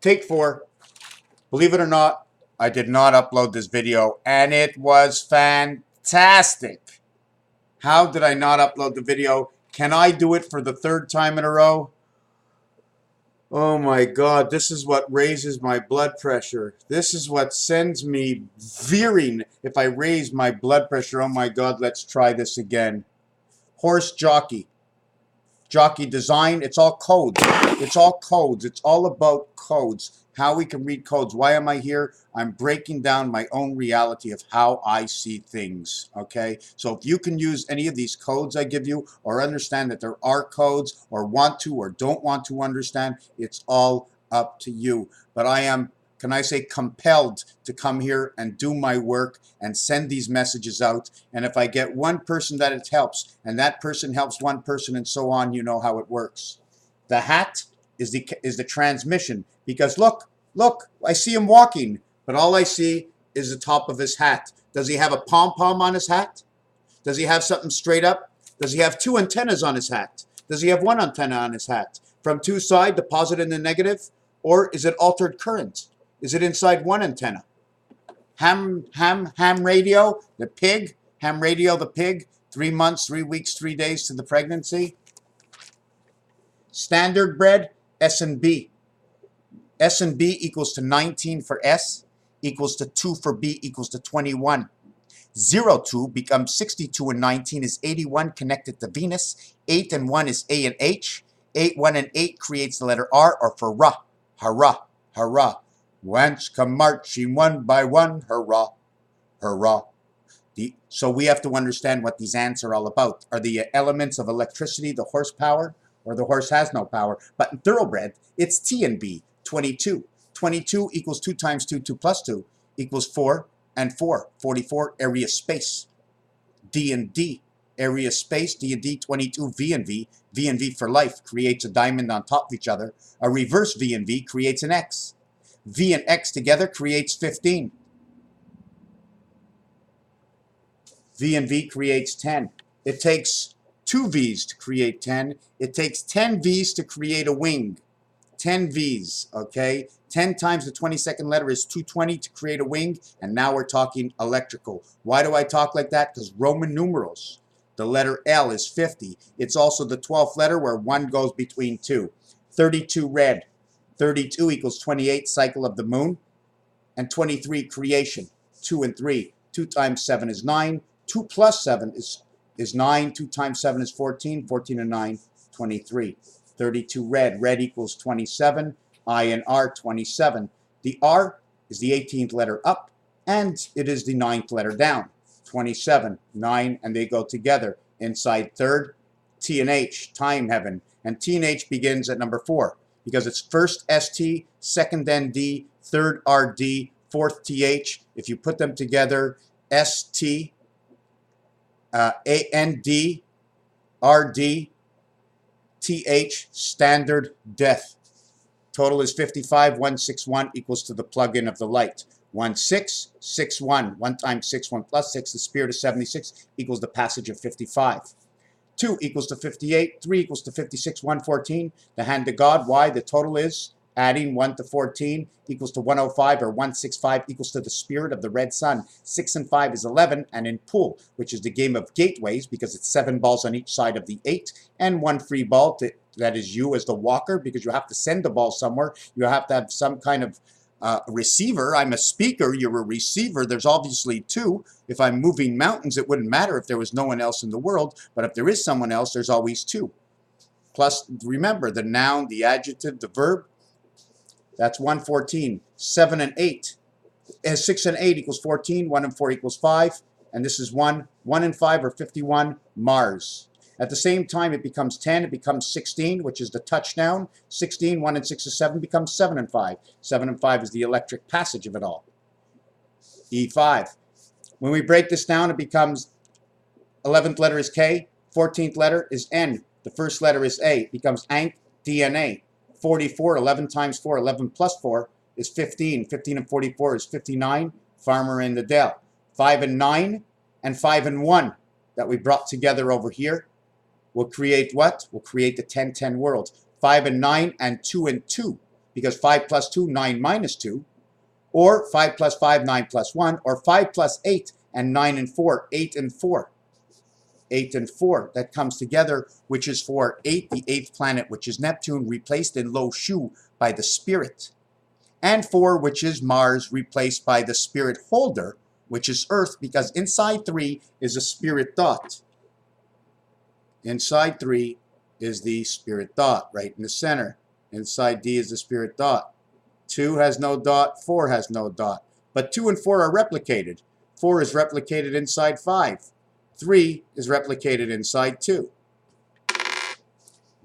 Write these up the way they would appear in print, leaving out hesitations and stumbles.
Take 4. Believe it or not, I did not upload this video, and it was fantastic. How did I not upload the video? Can I do it for the 3rd time in a row? Oh my God, this is what raises my blood pressure. This is what sends me veering if I raise my blood pressure. Oh my God, let's try this again. Horse jockey. Jockey design, it's all codes. It's all codes. It's all about codes. How we can read codes. Why am I here? I'm breaking down my own reality of how I see things. Okay? So if you can use any of these codes I give you, or understand that there are codes, or want to or don't want to understand, it's all up to you. But I am, can I say, compelled to come here and do my work and send these messages out. And if I get one person that it helps, and that person helps one person, and so on, you know how it works. The hat is the transmission, because look, I see him walking, but all I see is the top of his hat. Does he have a pom-pom on his hat? Does he have something straight up? Does he have 2 antennas on his hat? Does he have 1 antenna on his hat? From 2 sides, the positive and the negative? Or is it altered current? Is it inside 1 antenna? Ham radio, the pig. Ham radio, the pig. 3 months, 3 weeks, 3 days to the pregnancy. Standard bred, S and B. S and B equals to 19 for S, equals to 2 for B, equals to 21. 02 becomes 62 and 19 is 81 connected to Venus. 8 and 1 is A and H. 8, 1 and 8 creates the letter R, or for Ra. Hurrah, hurrah. Whence come marching one by one, hurrah, hurrah. So we have to understand what these ants are all about. Are the elements of electricity the horsepower, or the horse has no power? But in thoroughbred, it's T and B, 22. 22 equals 2 times 2, 2 plus 2, equals 4 and 4, 44, area space. D and D, area space, D and D, 22, V and V. V and V for life creates a diamond on top of each other. A reverse V and V creates an X. V and X together creates 15. V and V creates 10. It takes 2 V's to create 10. It takes 10 V's to create a wing. 10 V's, okay? 10 times the 22nd letter is 220 to create a wing, and now we're talking electrical. Why do I talk like that? Because Roman numerals. The letter L is 50. It's also the 12th letter where 1 goes between 2. 32 red. 32 equals 28, cycle of the moon. And 23, creation. 2 and 3. 2 times 7 is 9. 2 plus 7 is 9. 2 times 7 is 14. 14 and 9, 23. 32 red. Red equals 27. I and R, 27. The R is the 18th letter up, and it is the 9th letter down. 27, 9, and they go together. Inside third, T and H, time heaven. And T and H begins at number 4, because it's first ST, second ND, third RD, fourth TH. If you put them together, ST, AND, RD, TH, standard death. Total is 55. 161 equals to the plug-in of the light. 1661. 1 times 6, 1 plus 6, the spirit of 76 equals the passage of 55. 2 equals to 58. 3 equals to 56. 114. The hand of God. Why? The total is adding 1 to 14 equals to 105, or 165 equals to the spirit of the red sun. 6 and 5 is 11, and in pool, which is the game of gateways, because it's 7 balls on each side of the 8, and 1 free ball that is you as the walker, because you have to send the ball somewhere. You have to have some kind of receiver. I'm a speaker, you're a receiver. There's obviously 2. If I'm moving mountains, it wouldn't matter if there was no one else in the world, but if there is someone else, there's always 2. Plus, remember, the noun, the adjective, the verb, that's 114. 7 and 8. 6 and 8 equals 14. 1 and 4 equals 5. And this is 1. 1 and 5 are 51. Mars. At the same time, it becomes 10. It becomes 16, which is the touchdown. 16, 1 and 6 is 7, becomes 7 and 5. 7 and 5 is the electric passage of it all. E5. When we break this down, it becomes 11th letter is K. 14th letter is N. The first letter is A. It becomes ANC, DNA. 44, 11 times 4, 11 plus 4 is 15. 15 and 44 is 59. Farmer in the Dell. 5 and 9 and 5 and 1 that we brought together over here will create what? Will create the 10-10 world. 5 and 9 and 2 and 2 because 5 plus 2, 9 minus 2, or 5 plus 5, 9 plus 1, or 5 plus 8, and 9 and 4, 8 and 4. 8 and 4, that comes together, which is for 8, the 8th planet, which is Neptune, replaced in low Shu by the Spirit. And 4, which is Mars, replaced by the Spirit holder, which is Earth, because inside 3 is a Spirit dot. Inside 3 is the Spirit dot, right in the center. Inside D is the Spirit dot. 2 has no dot, 4 has no dot. But 2 and 4 are replicated. 4 is replicated inside 5. 3 is replicated inside 2.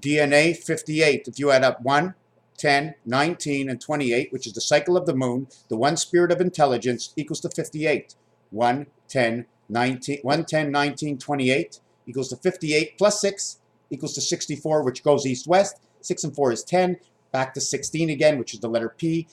DNA 58. If you add up 1, 10, 19, and 28, which is the cycle of the moon, the one spirit of intelligence equals to 58. 1, 10, 19, 1, 10, 19, 28 equals to 58 plus 6 equals to 64, which goes east-west. 6 and 4 is 10. Back to 16 again, which is the letter P.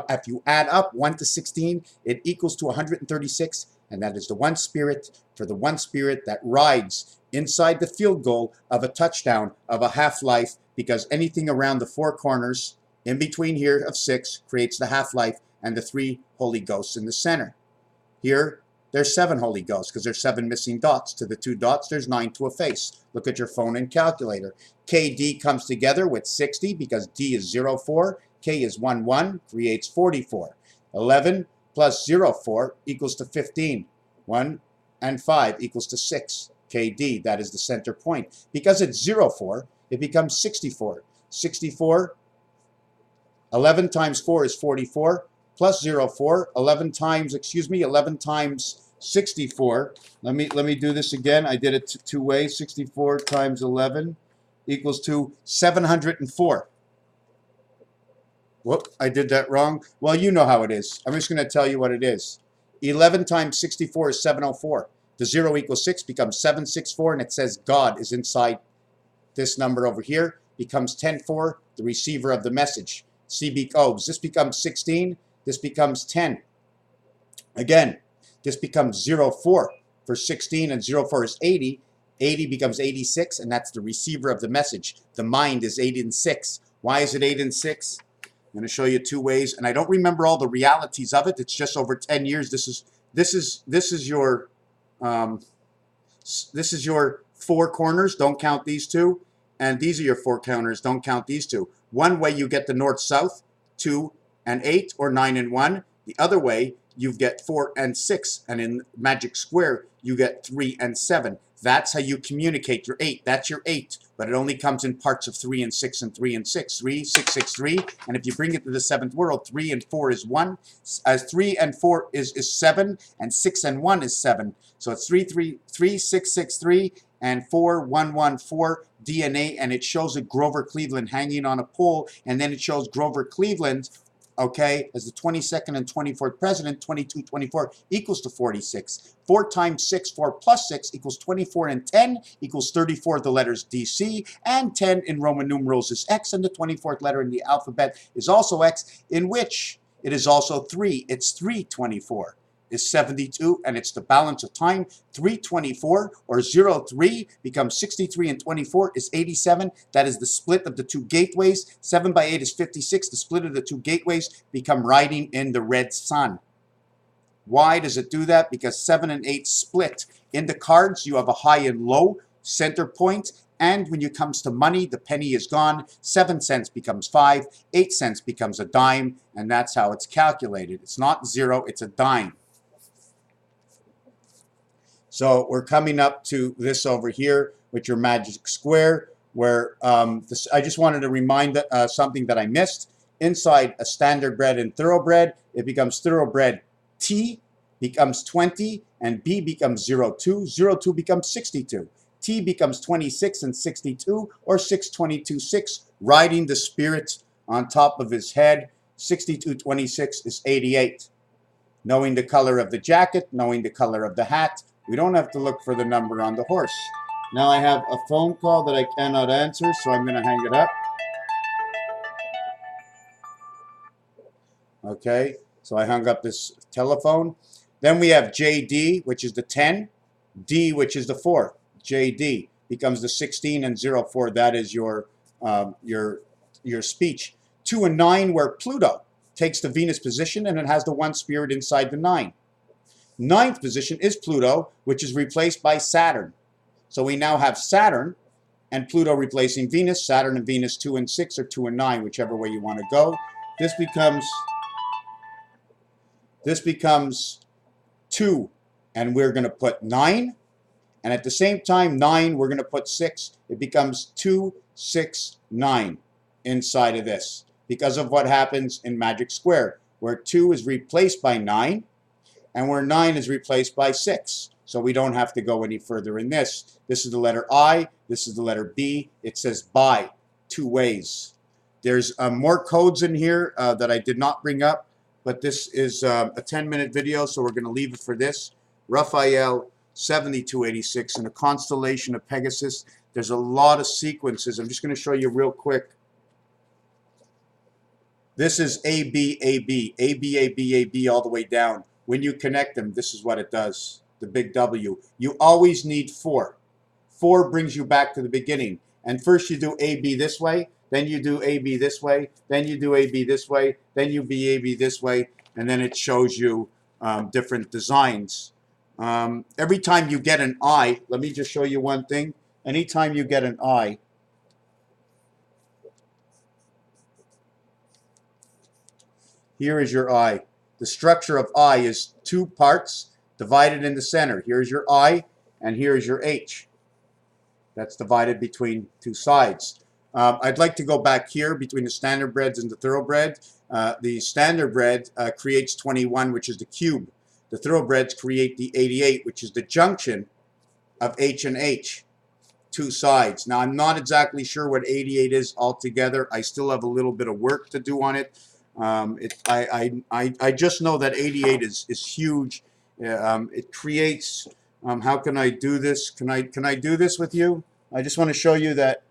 If you add up 1 to 16, it equals to 136, and that is the one spirit for the one spirit that rides inside the field goal of a touchdown of a half-life, because anything around the 4 corners in between here of 6 creates the half-life and the 3 Holy Ghosts in the center. Here, there's 7 Holy Ghosts because there's 7 missing dots. To the 2 dots, there's 9 to a face. Look at your phone and calculator. KD comes together with 60 because D is 0, 4. K is 1, 1, creates 44. 11 plus 0, 4 equals to 15. 1 and 5 equals to 6. KD, that is the center point. Because it's 0, 4, it becomes 64. 64, 11 times 4 is 44, plus 0, 4, 11 times 64. Let me do this again. I did it 2 ways. 64 times 11 equals to 704. Whoop, I did that wrong. Well, you know how it is. I'm just going to tell you what it is. 11 times 64 is 704. The 0 equals 6 becomes 764, and it says God is inside this number over here. Becomes 104, the receiver of the message. CB codes. This becomes 16. This becomes 10. Again, this becomes 0, 4 for 16, and 0, 4 is 80. 80 becomes 86, and that's the receiver of the message. The mind is 8 and 6. Why is it 8 and 6? I'm going to show you 2 ways, and I don't remember all the realities of it. It's just over 10 years. This is your 4 corners. Don't count these 2, and these are your 4 counters. Don't count these 2. One way you get the north-south, 2 and 8, or 9 and 1. The other way, you get 4 and 6, and in magic square, you get 3 and 7. That's how you communicate your 8. That's your 8, but it only comes in parts of 3 and 6 and 3 and 6. 3, 6, 6, 3, and if you bring it to the 7th world, 3 and 4 is 1. 3 and 4 is 7, and 6 and 1 is 7. So it's 3, 3, 3, 6, 6, 3, and 4, 1, 1, 4 DNA, and it shows a Grover Cleveland hanging on a pole, and then it shows Grover Cleveland, okay, as the 22nd and 24th president. 22, 24 equals to 46. 4 times 6, 4 plus 6 equals 24, and 10 equals 34, the letters DC, and 10 in Roman numerals is X, and the 24th letter in the alphabet is also X, in which it is also 3. It's 324. Is 72, and it's the balance of time. 324 or 03 becomes 63, and 24 is 87. That is the split of the 2 gateways. 7 by 8 is 56. The split of the 2 gateways become riding in the red sun. Why does it do that? Because 7 and 8 split. In the cards, you have a high and low center point, and when it comes to money, the penny is gone. 7 cents becomes 5, 8 cents becomes a dime, and that's how it's calculated. It's not 0, it's a dime. So we're coming up to this over here with your magic square, where I just wanted to remind something that I missed. Inside a standardbred and thoroughbred, it becomes thoroughbred T becomes 20, and B becomes 02. 02 becomes 62. T becomes 26 and 62, or 622, 6, riding the spirit on top of his head. 6226 is 88. Knowing the color of the jacket, knowing the color of the hat, we don't have to look for the number on the horse. Now I have a phone call that I cannot answer, so I'm going to hang it up. Okay, so I hung up this telephone. Then we have JD, which is the 10, D, which is the 4. JD becomes the 16 and 04. That is your speech. 2 and 9, where Pluto takes the Venus position and it has the one spirit inside the 9. Ninth position is Pluto, which is replaced by Saturn. So we now have Saturn and Pluto replacing Venus. Saturn and Venus 2 and 6, or 2 and 9, whichever way you want to go. This becomes 2, and we're going to put 9. And at the same time, 9, we're going to put 6. It becomes 2, 6, 9 inside of this, because of what happens in magic square, where 2 is replaced by 9, and where 9 is replaced by 6. So we don't have to go any further in this. This is the letter I. This is the letter B. It says by, 2 ways. There's more codes in here that I did not bring up, but this is a 10-minute video, so we're going to leave it for this. Raphael 7286 in a constellation of Pegasus. There's a lot of sequences. I'm just going to show you real quick. This is A, B, A, B, A, B, A, B, A, B, all the way down. When you connect them, this is what it does, the big W. You always need 4. 4 brings you back to the beginning. And first you do A, B this way, then you do A, B this way, then you do A, B this way, then you do A, B this way, and then it shows you different designs. Every time you get an I, let me just show you one thing. Anytime you get an I, here is your I. The structure of I is 2 parts divided in the center. Here's your I, and here's your H. That's divided between 2 sides. I'd like to go back here between the standardbreds and the thoroughbred. The standardbred creates 21, which is the cube. The thoroughbreds create the 88, which is the junction of H and H. 2 sides. Now, I'm not exactly sure what 88 is altogether. I still have a little bit of work to do on it. I just know that 88 is huge. It creates, how can I do this? Can I do this with you? I just want to show you that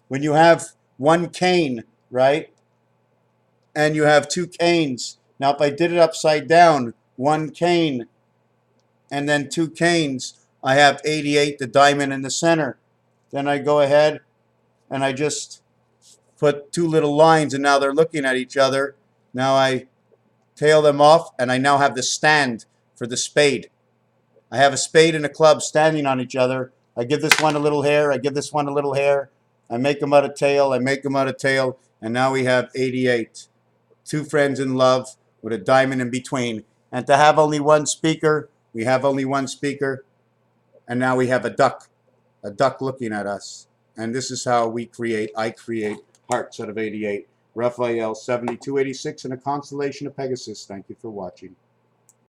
when you have 1 cane, right, and you have 2 canes. Now, if I did it upside down, 1 cane and then 2 canes, I have 88, the diamond in the center. Then I go ahead and I just put 2 little lines, and now they're looking at each other. Now I tail them off, and I now have the stand for the spade. I have a spade and a club standing on each other. I give this one a little hair. I give this one a little hair. I make them out of tail. I make them out of tail. And now we have 88. 2 friends in love with a diamond in between. And to have only 1 speaker, we have only 1 speaker. And now we have a duck looking at us. And this is how I create hearts out of 88. Raphael 7286 in a constellation of Pegasus. Thank you for watching.